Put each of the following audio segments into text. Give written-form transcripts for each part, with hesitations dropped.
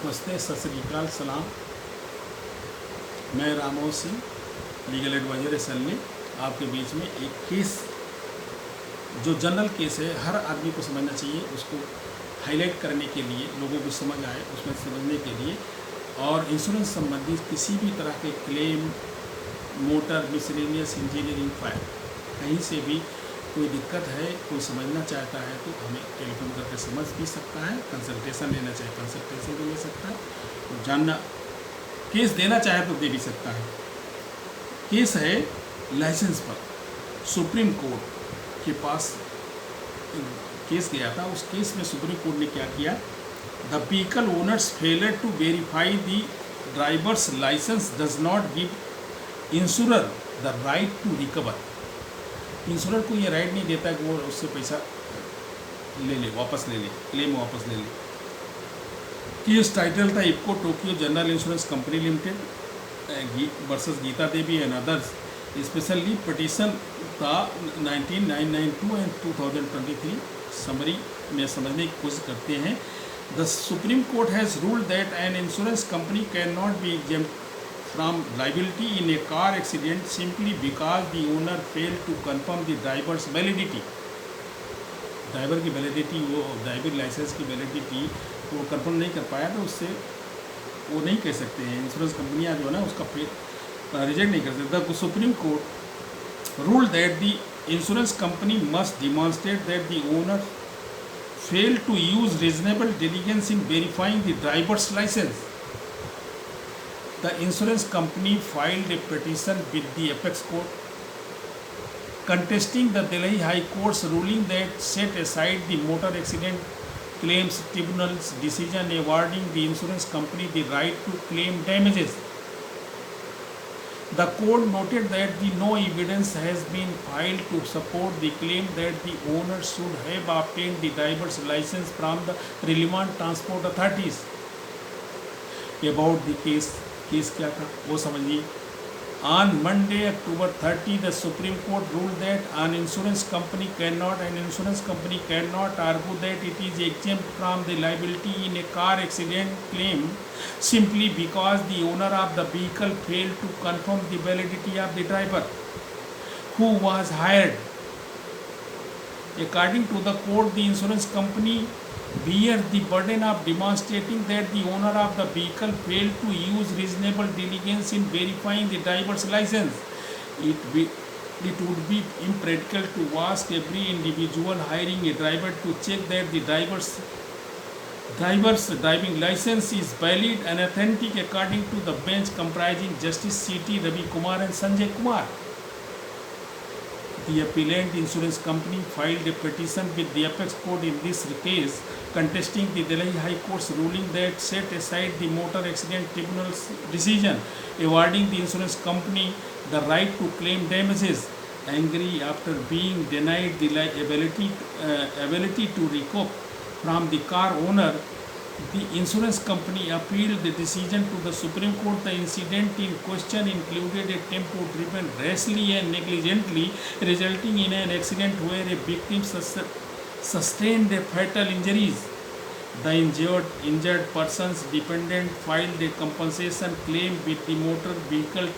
नमस्ते, सत श्री अकाल, सलाम। मैं रामोद सिंह, लीगल एडवाइजर एसएलए, आपके बीच में एक केस जो जनरल केस है, हर आदमी को समझना चाहिए, उसको हाईलाइट करने के लिए, लोगों को समझ आए उसमें समझने के लिए। और इंश्योरेंस संबंधी किसी भी तरह के claim, motor, miscellaneous, engineering, fire, कहीं से भी कोई दिक्कत है, कोई समझना चाहता है तो हमें टेलीफोन करके समझ भी सकता है। कंसल्टेशन लेना चाहे कंसल्टेशन भी ले सकता है, जानना केस देना चाहे तो दे भी सकता है। केस है लाइसेंस पर, सुप्रीम कोर्ट के पास केस गया था। उस केस में सुप्रीम कोर्ट ने क्या किया, the vehicle owner's failure to verify the driver's licence does not give insurer the right to recover. Insurer को ये राइट नहीं देता कि वो उससे पैसा वापस ले ले, क्लेम वापस ले ले। केस टाइटल था IFFCO Tokyo general insurance company limited versus Geeta Devi and others. Specially petition था 19992 एंड 2023। समरी में समझने की कोशिश करते हैं। The supreme court has ruled that an insurance company can not be exempt from liability in a car accident simply because the owner failed to confirm the driver's validity. Driver की validity, वो driving licence की validity वो confirm नहीं कर पाया तो उससे वो नहीं कह सकते हैं। इंश्योरेंस कंपनियां जो है ना उसका रिजेक्ट नहीं कर सकते। The supreme court ruled that the insurance company must demonstrate that the owner fail to use reasonable diligence in verifying the driver's license. The insurance company filed a petition with the apex court contesting the Delhi High Court's ruling that set aside the motor accident claims tribunal's decision awarding the insurance company the right to claim damages. The court noted that no evidence has been filed to support the claim that the owner should have obtained the driver's license from the relevant transport authorities. About the case क्या था वो समझिए। On Monday October 30 the supreme court ruled that an insurance company can not argue that it is exempt from the liability in a car accident claim simply because the owner of the vehicle failed to confirm the validity of the driver who was hired. According to the court, the insurance company bear the burden of demonstrating that the owner of the vehicle failed to use reasonable diligence in verifying the driver's license. It would be impractical to ask every individual hiring a driver to check that the driver's driving license is valid and authentic, according to the bench comprising Justice C.T. Ravi Kumar and Sanjay Kumar. The appellant insurance company filed a petition with the apex court in this case, contesting the Delhi High Court's ruling that set aside the motor accident tribunal's decision awarding the insurance company the right to claim damages. Angry after being denied the ability to recoup from the car owner, the insurance company appealed the decision to the Supreme Court. The incident in question included a tempo driven rashly and negligently, resulting in an accident where a victim sustained a fatal injuries. The injured person's dependent filed a compensation claim with the Motor Vehicle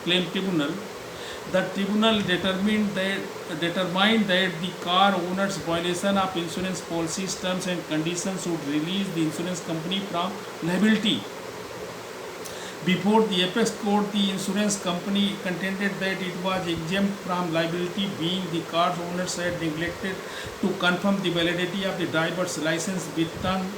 Claim Tribunal. The tribunal determined that the car owner's violation of insurance policies, terms and conditions would release the insurance company from liability. Before the apex court, the insurance company contended that it was exempt from liability, being the car owners had neglected to confirm the validity of the driver's license, which turned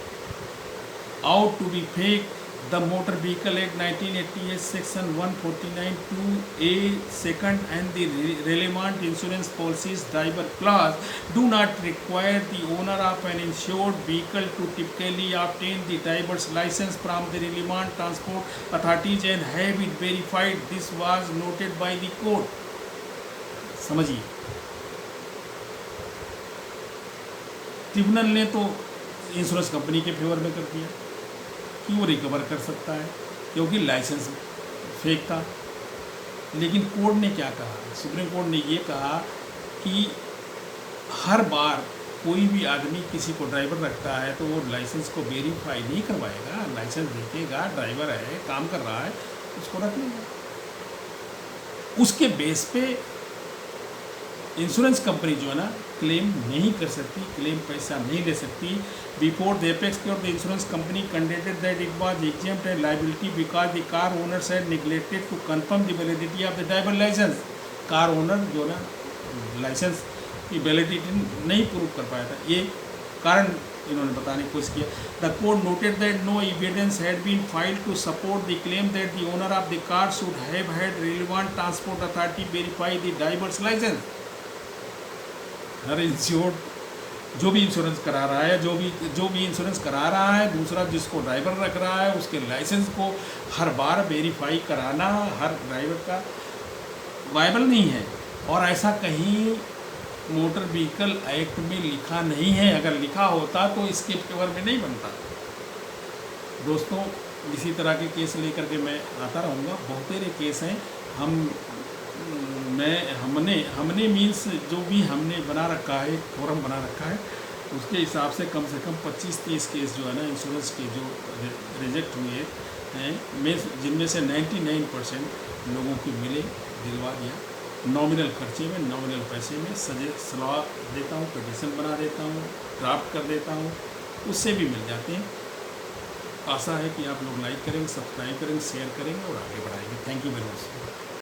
out to be fake. The Motor Vehicle Act 1988 Section 149 2A second and the relevant insurance policies driver clause do not require the owner of an insured vehicle to typically obtain the driver's license from the relevant transport authorities and have it verified. This was noted by the court. समझिए, tribunal ने तो insurance company के favour में कर दिया कि वो recover कर सकता है क्योंकि लाइसेंस फेक था। लेकिन कोर्ट ने क्या कहा, सुप्रीम कोर्ट ने ये कहा कि हर बार कोई भी आदमी किसी को ड्राइवर रखता है तो वो लाइसेंस को वेरीफाई नहीं करवाएगा, लाइसेंस देखेगा, ड्राइवर है, काम कर रहा है, उसको रख लेगा। उसके बेस पे इंश्योरेंस कंपनी जो है ना क्लेम नहीं कर सकती, क्लेम पैसा नहीं ले सकती। Before the apex court the insurance company contended that it was exempt and liability because the car owners had neglected to confirm the validity of the driver license. Car owner जो ना licence की validity नहीं prove कर पाया था, ये कारण इन्होंने बताने की कोशिश किया। The court noted that no evidence had been filed to support the claim that the owner of the car should have had relevant transport authority verify the driver's license. हर इंश्योर्ड जो भी इंश्योरेंस करा रहा है, जो भी insurance करा रहा है, दूसरा जिसको ड्राइवर रख रहा है, उसके लाइसेंस को हर बार वेरीफाई कराना हर ड्राइवर का वायबल नहीं है। और ऐसा कहीं मोटर व्हीकल एक्ट में लिखा नहीं है। अगर लिखा होता तो इसके फेवर में नहीं बनता। दोस्तों, इसी तरह के केस लेकर के मैं आता रहूँगा। बहुत सारे केस हैं। हमने मीन्स जो भी हमने बना रखा है, फोरम बना रखा है, उसके हिसाब से कम 25-30 केस जो है ना इंश्योरेंस के जो रिजेक्ट हुए हैं, जिनमें से 99% लोगों की मिले, दिलवा दिया। नॉमिनल खर्चे में, नॉमिनल पैसे में सलाह देता हूँ, पिटीशन बना देता हूँ, ड्राफ्ट कर देता हूँ, उससे भी मिल जाते हैं। आशा है कि आप लोग लाइक करेंगे, सब्सक्राइब करेंगे, शेयर करेंगे और आगे बढ़ाएंगे। Thank you very much.